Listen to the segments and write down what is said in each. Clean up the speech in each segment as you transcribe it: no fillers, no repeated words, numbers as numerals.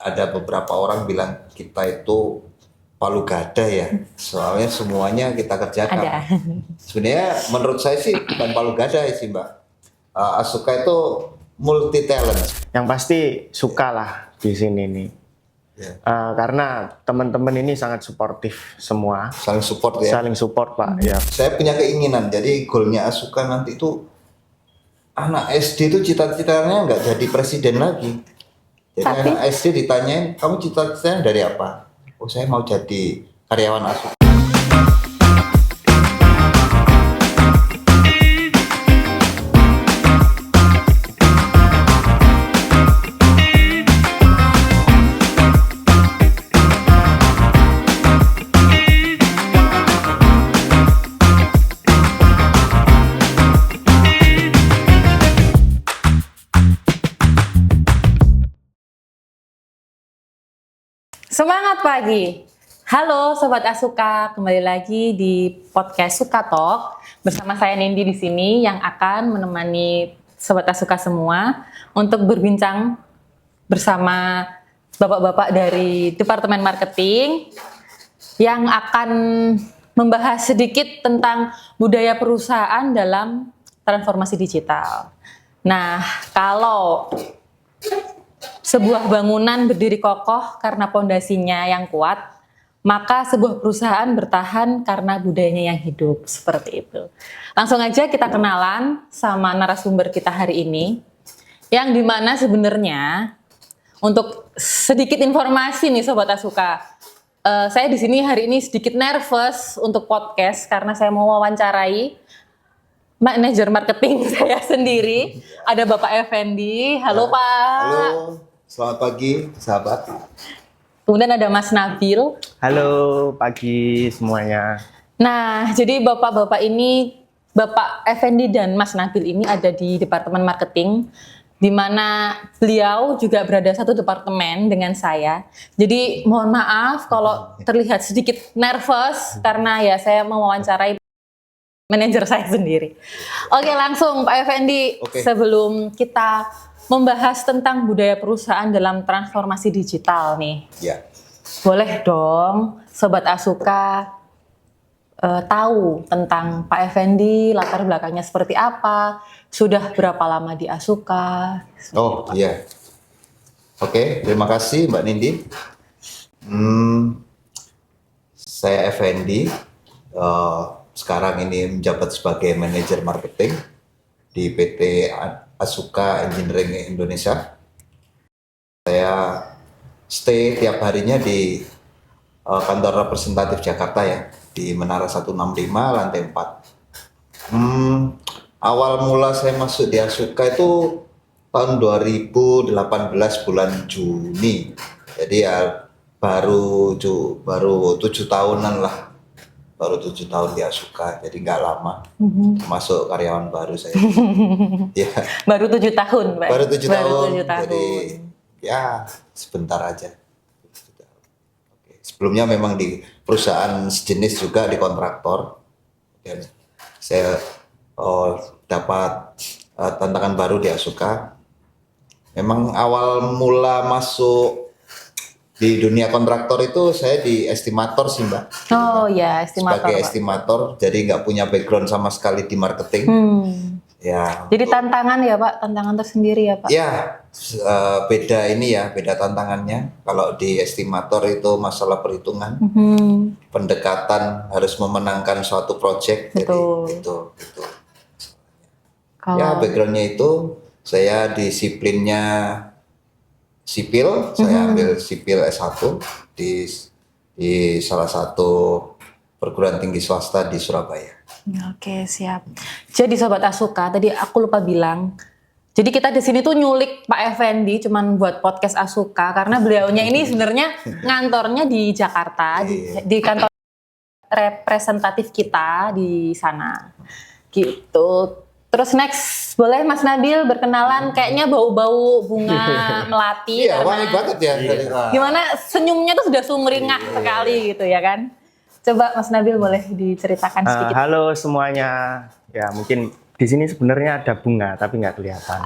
ada beberapa orang bilang kita itu palu gada ya, soalnya semuanya kita kerjakan. Ada. Sebenarnya menurut saya sih bukan palu gada sih Mbak. Asuka itu multi talent. Yang pasti suka lah di sini nih. Karena teman-teman ini sangat suportif semua. Saling support ya. Saling support Pak. Ya. Saya punya keinginan, jadi goalnya Asuka nanti itu anak SD itu cita-citanya nggak jadi presiden lagi. Jadi anak SD ditanyain, kamu cita-citanya dari apa? Oh saya mau jadi karyawan Asuka. Semangat pagi. Halo Sobat Asuka, kembali lagi di podcast Suka Talk bersama saya Nindi di sini yang akan menemani Sobat Asuka semua untuk berbincang bersama bapak-bapak dari Departemen Marketing yang akan membahas sedikit tentang budaya perusahaan dalam transformasi digital. Nah, kalau sebuah bangunan berdiri kokoh karena pondasinya yang kuat, maka sebuah perusahaan bertahan karena budayanya yang hidup, seperti itu. Langsung aja kita kenalan sama narasumber kita hari ini, yang dimana sebenarnya untuk sedikit informasi nih Sobat Asuka, saya di sini hari ini sedikit nervous untuk podcast karena saya mau wawancarai manajer marketing saya sendiri, ada Bapak Effendi. Halo Pak. Halo, selamat pagi sahabat. Kemudian ada Mas Nabil. Halo pagi semuanya. Nah, jadi bapak-bapak ini, Bapak Effendi dan Mas Nabil ini ada di Departemen Marketing, di mana beliau juga berada satu departemen dengan saya. Jadi mohon maaf kalau terlihat sedikit nervous karena ya saya mewawancarai manajer saya sendiri. Oke, langsung Pak Effendi, sebelum kita membahas tentang budaya perusahaan dalam transformasi digital nih. Ya. Boleh dong Sobat Asuka tahu tentang Pak Effendi, latar belakangnya seperti apa, sudah berapa lama di Asuka? Oh iya. Oke, terima kasih Mbak Nindi. Saya Effendi. Sekarang ini menjabat sebagai manajer marketing di PT Asuka Engineering Indonesia. Saya stay tiap harinya di kantor representatif Jakarta ya, di Menara 165 lantai 4. Awal mula saya masuk di Asuka itu tahun 2018 bulan Juni. Jadi ya baru 7 tahunan lah. Baru 7 tahun di Asuka, jadi nggak lama. Masuk karyawan baru saya. Ya. Baru 7 tahun, Pak. Baru 7 tahun. 7 tahun. Jadi ya sebentar aja. Oke. Sebelumnya memang di perusahaan sejenis juga di kontraktor. Dan saya dapat tantangan baru di Asuka. Memang awal mula masuk di dunia kontraktor itu saya di estimator sih Mbak. Oh ya, estimator. Sebagai estimator, jadi nggak punya background sama sekali di marketing. Ya. Jadi tantangan ya Pak, tantangan tersendiri ya Pak. Ya, beda ini ya, beda tantangannya. Kalau di estimator itu masalah perhitungan, pendekatan harus memenangkan suatu project. Betul. Jadi itu. Ya backgroundnya itu, saya disiplinnya sipil, saya ambil sipil S1 di salah satu perguruan tinggi swasta di Surabaya. Oke, siap. Jadi Sobat Asuka, tadi aku lupa bilang. Jadi kita di sini tuh nyulik Pak Effendi cuman buat podcast Asuka karena beliaunya ini sebenarnya ngantornya di Jakarta, di kantor representatif kita di sana. Gitu. Terus next, boleh Mas Nabil berkenalan, kayaknya bau-bau bunga melati. Iya, wangi banget ya. Gimana senyumnya tuh sudah sumringah sekali gitu ya kan. Coba Mas Nabil boleh diceritakan sedikit. Halo semuanya. Ya mungkin di sini sebenarnya ada bunga tapi nggak kelihatan.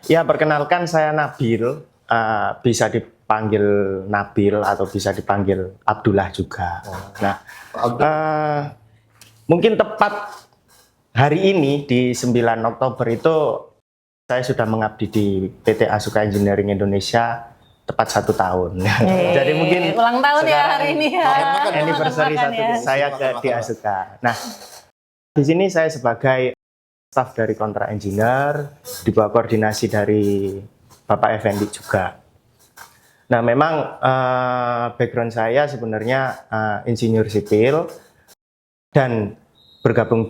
Ya perkenalkan saya Nabil, bisa dipanggil Nabil atau bisa dipanggil Abdullah juga. Nah, mungkin tepat hari ini di 9 Oktober itu saya sudah mengabdi di PT Asuka Engineering Indonesia tepat 1 tahun. Jadi mungkin ulang tahun ya hari ini ya. Anniversary Makan-makan 1 ya. saya ke di Asuka. Nah, di sini saya sebagai staf dari kontrak engineer, di bawah koordinasi dari Bapak Effendi juga. Nah, memang background saya sebenarnya insinyur sipil dan bergabung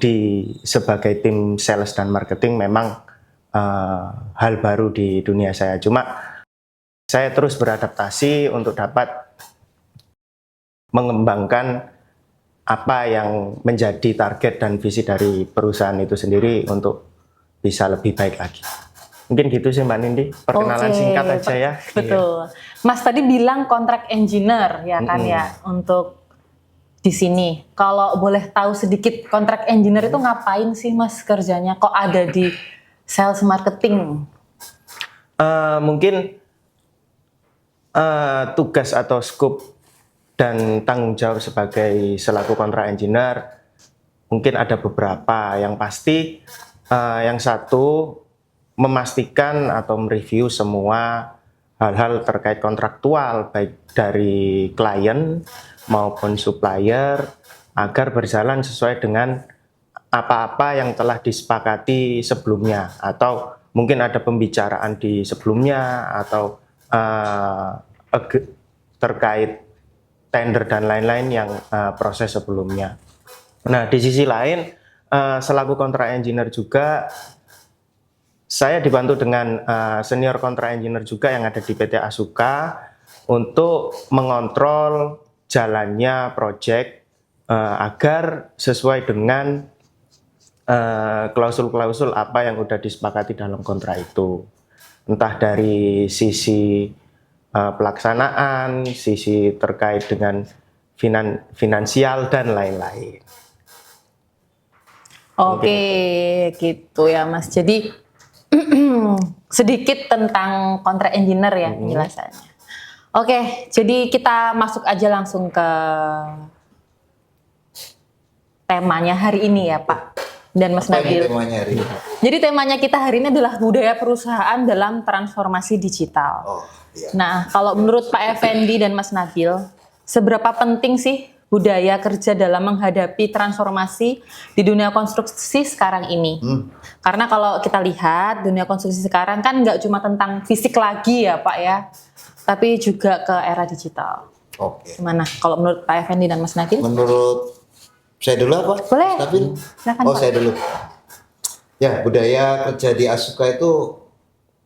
sebagai tim sales dan marketing memang hal baru di dunia saya. Cuma saya terus beradaptasi untuk dapat mengembangkan apa yang menjadi target dan visi dari perusahaan itu sendiri untuk bisa lebih baik lagi. Mungkin gitu sih Mbak Nindi, perkenalan singkat aja ya. Betul. Mas tadi bilang kontrak engineer ya kan ya untuk di sini. Kalau boleh tahu sedikit kontrak engineer itu ngapain sih Mas kerjanya? Kok ada di sales marketing? Mungkin tugas atau scope dan tanggung jawab sebagai selaku kontrak engineer mungkin ada beberapa. Yang pasti yang satu memastikan atau mereview semua hal-hal terkait kontraktual baik dari klien maupun supplier agar berjalan sesuai dengan apa-apa yang telah disepakati sebelumnya, atau mungkin ada pembicaraan di sebelumnya atau terkait tender dan lain-lain yang proses sebelumnya. Nah, di sisi lain selaku kontrak engineer juga saya dibantu dengan senior kontrak engineer juga yang ada di PT Asuka untuk mengontrol jalannya proyek agar sesuai dengan klausul-klausul apa yang sudah disepakati dalam kontrak itu. Entah dari sisi pelaksanaan, sisi terkait dengan finansial dan lain-lain. Oke, gitu ya Mas. Jadi sedikit tentang kontrak engineer ya penjelasannya. Oke, jadi kita masuk aja langsung ke temanya hari ini ya Pak dan Mas Nabil. Temanya hari ini? Jadi temanya kita hari ini adalah budaya perusahaan dalam transformasi digital. Iya. Nah, kalau menurut Pak Effendi dan Mas Nabil, seberapa penting sih budaya kerja dalam menghadapi transformasi di dunia konstruksi sekarang ini? Karena kalau kita lihat dunia konstruksi sekarang kan nggak cuma tentang fisik lagi ya Pak ya, tapi juga ke era digital. Oke. Gimana kalau menurut Pak Effendi dan Mas Nabil? Menurut saya dulu apa? Boleh. Nabil? Silakan, Oh, Pak. saya dulu. Ya, budaya kerja di Asuka itu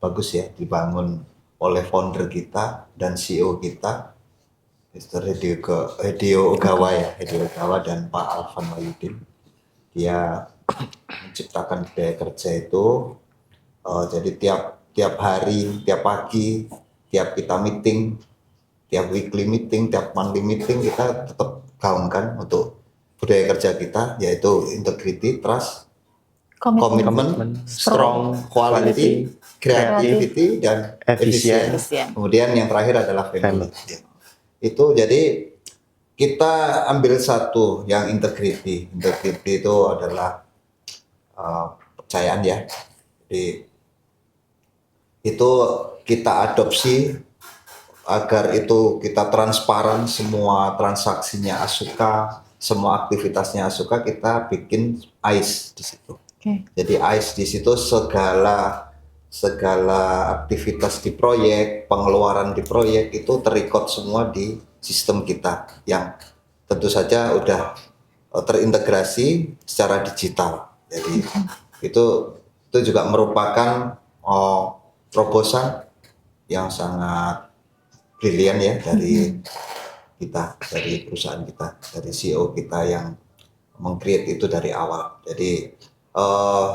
bagus ya, dibangun oleh founder kita dan CEO kita, Mr. Hideo Ogawa ya, Hideo Ogawa dan Pak Alvan Wahyudin. Dia menciptakan budaya kerja itu, jadi tiap hari, tiap pagi, tiap kita meeting, tiap weekly meeting, tiap monthly meeting kita tetap gaungkan untuk budaya kerja kita, yaitu integrity, trust, commitment, strong quality, creativity, dan Efisien. efisien. Kemudian yang terakhir adalah family. Itu jadi kita ambil satu yang integrity. Integrity itu adalah kepercayaan ya. Jadi itu kita adopsi agar itu kita transparan, semua transaksinya Asuka, semua aktivitasnya Asuka kita bikin ICE di situ. Jadi ICE di situ segala aktivitas di proyek, pengeluaran di proyek itu terrecord semua di sistem kita yang tentu saja udah terintegrasi secara digital. Jadi itu juga merupakan terobosan yang sangat brilian ya dari kita, dari perusahaan kita, dari CEO kita yang meng-create itu dari awal. Jadi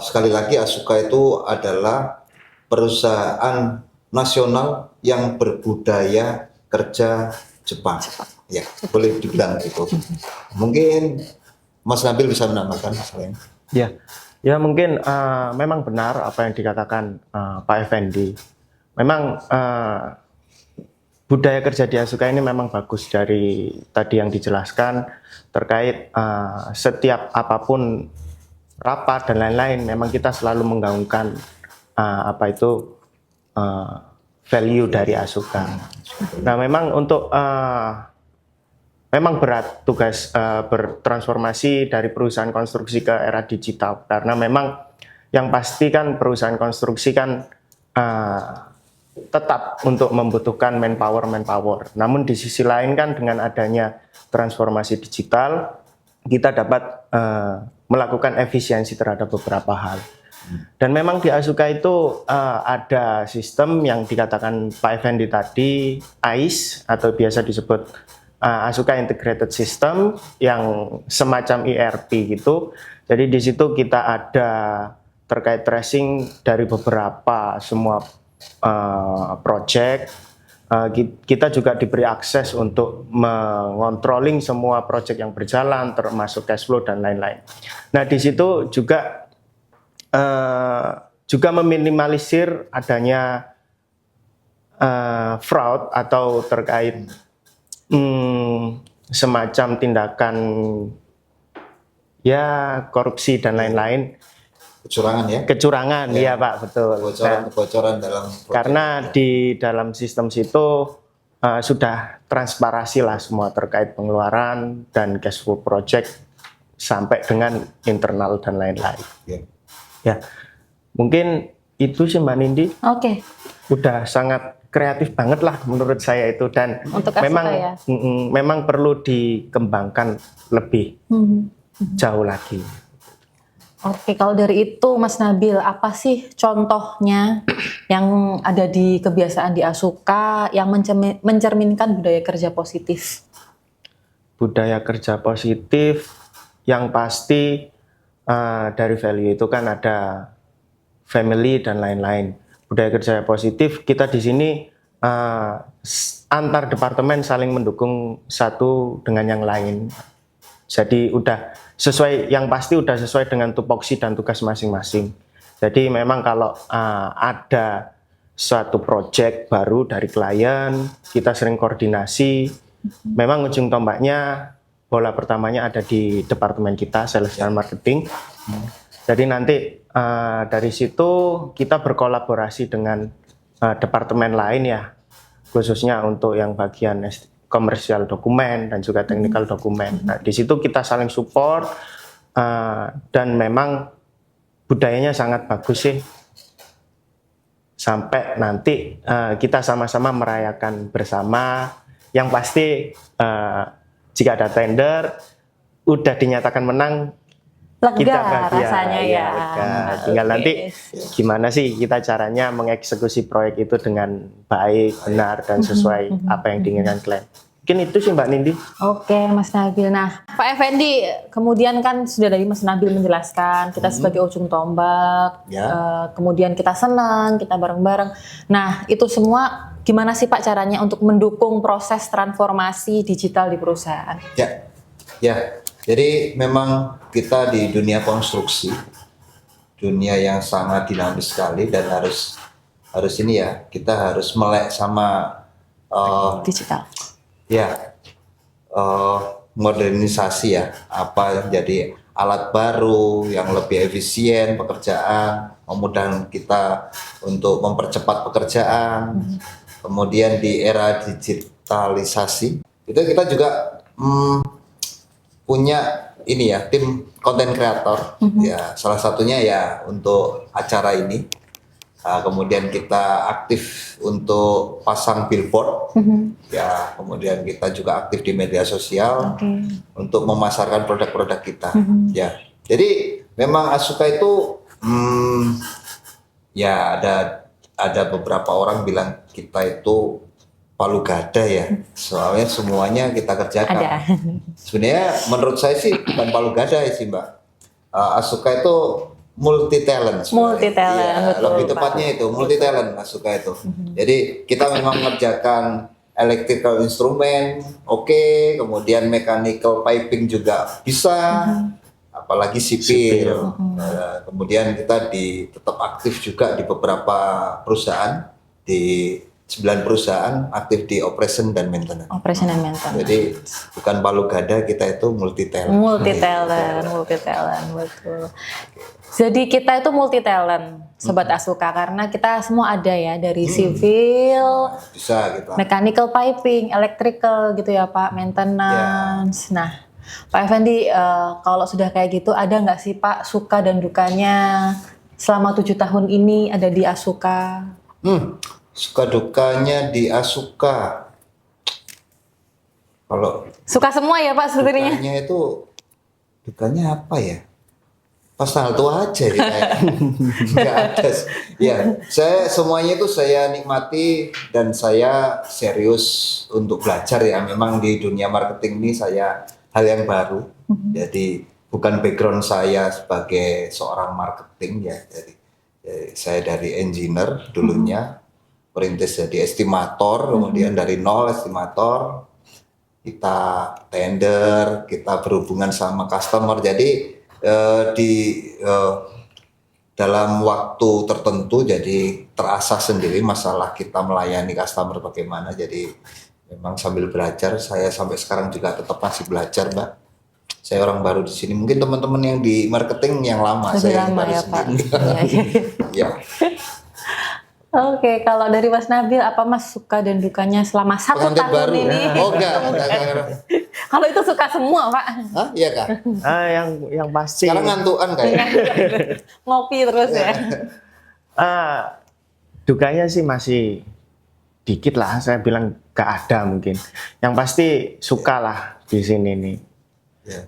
sekali lagi Asuka itu adalah perusahaan nasional yang berbudaya kerja Jepang. Ya, boleh dibilang gitu. Mungkin Mas Nabil bisa menambahkan masalahnya. Ya, Ya mungkin memang benar apa yang dikatakan Pak Effendi. Memang budaya kerja di Asuka ini memang bagus dari tadi yang dijelaskan terkait setiap apapun rapat dan lain-lain. Memang kita selalu menggaungkan value dari Asuka. Nah memang untuk memang berat tugas bertransformasi dari perusahaan konstruksi ke era digital karena memang yang pasti kan perusahaan konstruksi kan tetap untuk membutuhkan manpower. Namun di sisi lain kan dengan adanya transformasi digital kita dapat melakukan efisiensi terhadap beberapa hal. Dan memang di Asuka itu ada sistem yang dikatakan Pak Effendi tadi, AIS atau biasa disebut Asuka Integrated System yang semacam ERP gitu. Jadi di situ kita ada terkait tracing dari beberapa semua project. Kita juga diberi akses untuk mengontrolling semua project yang berjalan, termasuk cash flow dan lain-lain. Nah di situ juga meminimalisir adanya fraud atau terkait semacam tindakan ya korupsi dan lain-lain. Kecurangan ya Pak, betul. Kebocoran dalam karena di dalam sistem situ sudah transparasi lah semua terkait pengeluaran dan cash flow project sampai dengan internal dan lain-lain. Ya, mungkin itu sih Mbak Nindi. Oke. Udah sangat kreatif banget lah menurut saya itu dan untuk memang ya? Memang perlu dikembangkan lebih jauh lagi. Oke, kalau dari itu Mas Nabil, apa sih contohnya yang ada di kebiasaan di Asuka yang mencerminkan budaya kerja positif? Budaya kerja positif yang pasti dari value itu kan ada family dan lain-lain. Budaya kerja positif kita di sini antar departemen saling mendukung satu dengan yang lain. Jadi udah sesuai, yang pasti udah sesuai dengan tupoksi dan tugas masing-masing. Jadi memang kalau ada suatu project baru dari klien, kita sering koordinasi. Memang ujung tombaknya, bola pertamanya ada di departemen kita, sales dan marketing. Jadi nanti dari situ kita berkolaborasi dengan departemen lain ya, khususnya untuk yang bagian komersial dokumen dan juga technical dokumen. Nah, di situ kita saling support dan memang budayanya sangat bagus sih. Sampai nanti kita sama-sama merayakan bersama. Yang pasti jika ada tender, udah dinyatakan menang, lega kita bahagia rasanya ya. Lega. Tinggal nanti gimana sih kita caranya mengeksekusi proyek itu dengan baik, benar dan sesuai apa yang diinginkan klien. Mungkin itu sih Mbak Nindi. Oke Mas Nabil. Nah Pak Effendi, kemudian kan sudah dari Mas Nabil menjelaskan kita sebagai ujung tombak, kemudian kita senang, kita bareng-bareng. Nah itu semua gimana sih Pak caranya untuk mendukung proses transformasi digital di perusahaan? Ya. Jadi memang kita di dunia konstruksi, dunia yang sangat dinamis sekali dan harus ini ya, kita harus melek sama digital. Modernisasi ya, apa yang jadi alat baru yang lebih efisien pekerjaan, memudahkan kita untuk mempercepat pekerjaan. Kemudian di era digitalisasi itu kita juga punya ini ya, tim content creator ya, salah satunya ya untuk acara ini. Kemudian kita aktif untuk pasang billboard ya, kemudian kita juga aktif di media sosial untuk memasarkan produk-produk kita ya. Jadi memang Asuka itu ya ada beberapa orang bilang kita itu palu gada ya, soalnya semuanya kita kerjakan. Sebenarnya menurut saya sih bukan palu gada sih Mbak. Asuka itu multi talent. Ya, lebih tepatnya itu multi talent Asuka itu. Jadi kita memang mengerjakan electrical instrument, kemudian mechanical piping juga bisa, apalagi sipil. Kemudian kita tetap aktif juga di beberapa perusahaan, di 9 perusahaan aktif di operation dan maintenance. Operation and maintenance. Jadi bukan palu gada, kita itu multi talent. Multi talent, betul. Jadi kita itu multi talent, Sobat Asuka, karena kita semua ada ya, dari sivil, Bisa kita. mechanical piping, electrical gitu ya Pak, maintenance. Nah, Pak Effendi, kalau sudah kayak gitu, ada nggak sih Pak suka dan dukanya selama 7 tahun ini ada di Asuka? Suka dukanya di Asuka. Kalau Suka semua ya Pak sebenarnya? dukanya apa ya? Pasal tua aja ya. Nggak ada. Ya, semuanya itu saya nikmati dan saya serius untuk belajar ya. Memang di dunia marketing ini hal yang baru. Jadi bukan background saya sebagai seorang marketing ya. Jadi saya dari engineer dulunya, perintis jadi estimator, kemudian dari nol estimator, kita tender, kita berhubungan sama customer. Jadi dalam waktu tertentu jadi terasa sendiri masalah kita melayani customer bagaimana. Jadi memang sambil belajar, saya sampai sekarang juga tetap masih belajar, Mbak. Saya orang baru di sini, mungkin teman-teman yang di marketing yang lama. Lebih saya lama baru ya Pak. Ya. Oke, kalau dari Mas Nabil, apa Mas suka dan dukanya selama 1 Pengantin tahun baru. ini? Oh enggak. Kalau itu suka semua Pak, Hah? Iya Kak? Yang pasti Sekarang ngantuan kayak. ngopi terus ya. Dukanya sih masih dikit lah, saya bilang gak ada mungkin. Yang pasti suka lah di sini nih.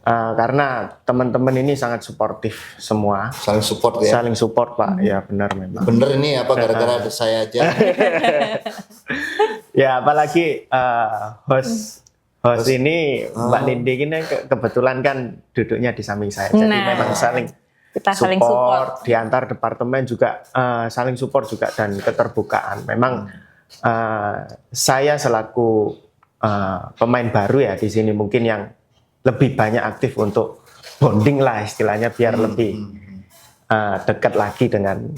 Karena teman-teman ini sangat suportif semua. Saling support ya. Saling support Pak, ya benar memang. Bener ini apa gara-gara ada saya aja. Ya apalagi host ini Mbak Nindi ini kebetulan kan duduknya di samping saya. Jadi memang kita saling support. Di antar departemen juga saling support juga dan keterbukaan. Memang saya selaku pemain baru ya di sini mungkin yang lebih banyak aktif untuk bonding lah istilahnya biar lebih dekat lagi dengan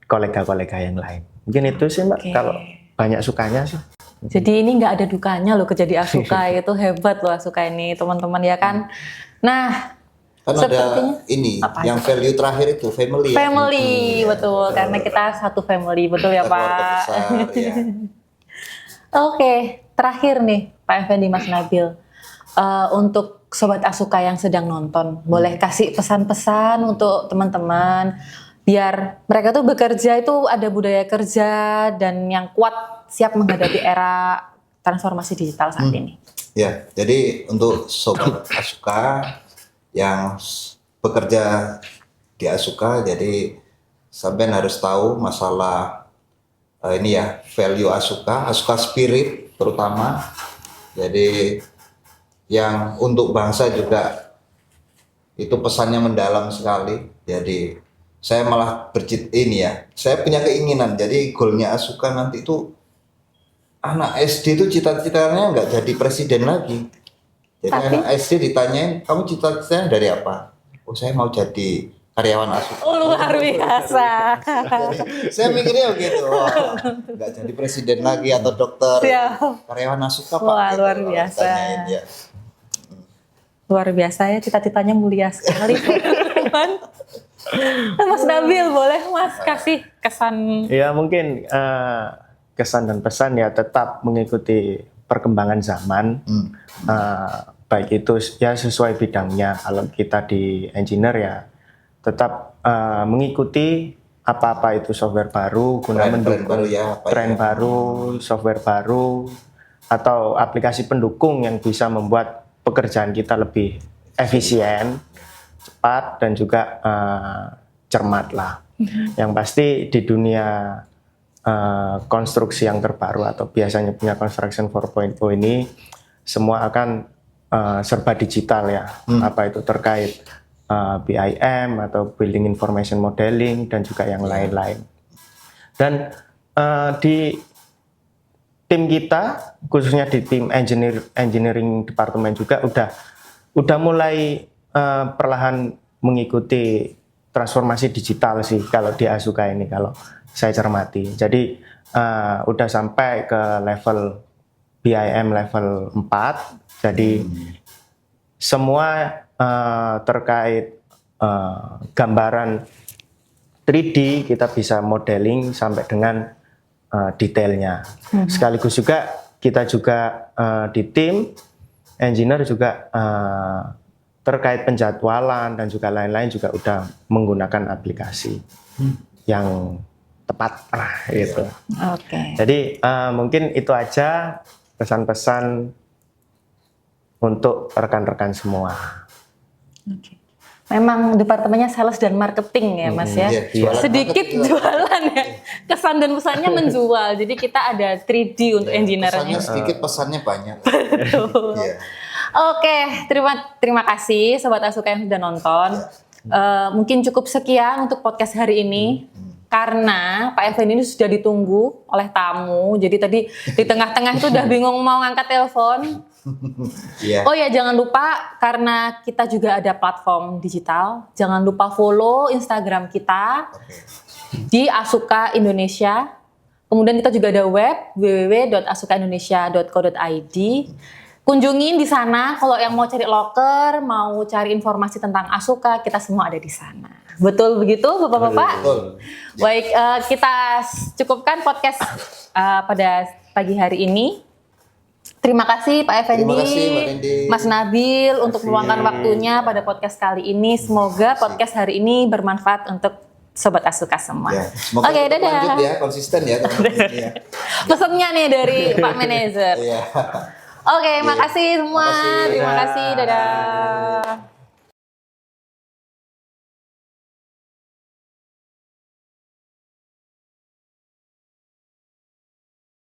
kolega-kolega yang lain. Mungkin itu sih Mbak, kalau banyak sukanya sih. Jadi ini nggak ada dukanya loh jadi Asuka, itu hebat loh Asuka ini teman-teman ya kan. Nah, kan ada ini apa yang value terakhir itu family. Family, betul. Karena kita satu family, betul ya Pak. Besar, ya. Oke, terakhir nih Pak Effendi, Mas Nabil. Untuk Sobat Asuka yang sedang nonton, boleh kasih pesan-pesan untuk teman-teman biar mereka tuh bekerja itu ada budaya kerja dan yang kuat siap menghadapi era transformasi digital saat ini. Ya, jadi untuk Sobat Asuka yang bekerja di Asuka, jadi sampean harus tahu masalah ini ya, value Asuka spirit terutama. Jadi yang untuk bangsa juga itu pesannya mendalam sekali. Jadi saya malah saya punya keinginan. Jadi goalnya Asuka nanti itu anak SD itu cita-citanya nggak jadi presiden lagi. Jadi anak SD ditanyain, kamu cita-citanya dari apa? Oh saya mau jadi karyawan Asuka. Oh, luar biasa. Jadi, saya mikirnya begitu. Nggak jadi presiden lagi atau dokter. Siap. Karyawan Asuka Pak. Wah, luar biasa. Ya. Luar biasa ya, cita-citanya mulia sekali. Mas Nabil, boleh Mas kasih kesan? Ya mungkin kesan dan pesan ya tetap mengikuti perkembangan zaman, baik itu ya sesuai bidangnya. Kalau kita di engineer ya tetap mengikuti apa-apa itu software baru, guna mendukung tren baru, software baru, atau aplikasi pendukung yang bisa membuat pekerjaan kita lebih efisien, cepat, dan juga cermat lah. Yang pasti di dunia konstruksi yang terbaru atau biasanya punya construction 4.0 ini semua akan serba digital ya. Apa itu terkait BIM atau Building Information Modeling dan juga yang lain-lain. Dan di tim kita, khususnya di tim engineering departemen juga udah mulai perlahan mengikuti transformasi digital sih kalau di Asuka ini kalau saya cermati. Jadi udah sampai ke level BIM level 4. Jadi semua terkait gambaran 3D kita bisa modeling sampai dengan detailnya. Sekaligus juga kita juga di tim engineer juga terkait penjadwalan dan juga lain-lain juga udah menggunakan aplikasi yang tepat lah gitu. Oke. Jadi mungkin itu aja pesan-pesan untuk rekan-rekan semua. Oke. Memang departemennya sales dan marketing ya Mas ya. Iya, jualan Sedikit marketing juga. jualan ya. Kesan dan pesannya menjual. Jadi kita ada 3D untuk engineer-nya. Pesannya sedikit, pesannya banyak. Iya. Oke, terima kasih Sobat Asuka yang sudah nonton. Mungkin cukup sekian untuk podcast hari ini. Karena Pak Effendi ini sudah ditunggu oleh tamu. Jadi tadi di tengah-tengah itu udah bingung mau ngangkat telepon. Iya. Oh ya, jangan lupa karena kita juga ada platform digital. Jangan lupa follow Instagram kita di Asuka Indonesia. Kemudian kita juga ada web www.asukaindonesia.co.id. Kunjungin di sana kalau yang mau cari loker, mau cari informasi tentang Asuka, kita semua ada di sana. Betul begitu, Bapak-bapak? Betul. Baik, kita cukupkan podcast pada pagi hari ini. Terima kasih Pak Effendi, Terima kasih, Mbak Nindi. Mas Nabil untuk meluangkan waktunya pada podcast kali ini. Semoga podcast hari ini bermanfaat untuk Sobat Asuka semua. Ya, semoga Oke, tetap dadah. lanjut ya, konsisten ya teman-teman. Ya. Pesannya nih dari Pak Manager. Iya. Oke, makasih semua. Makasih. Terima kasih, dadah.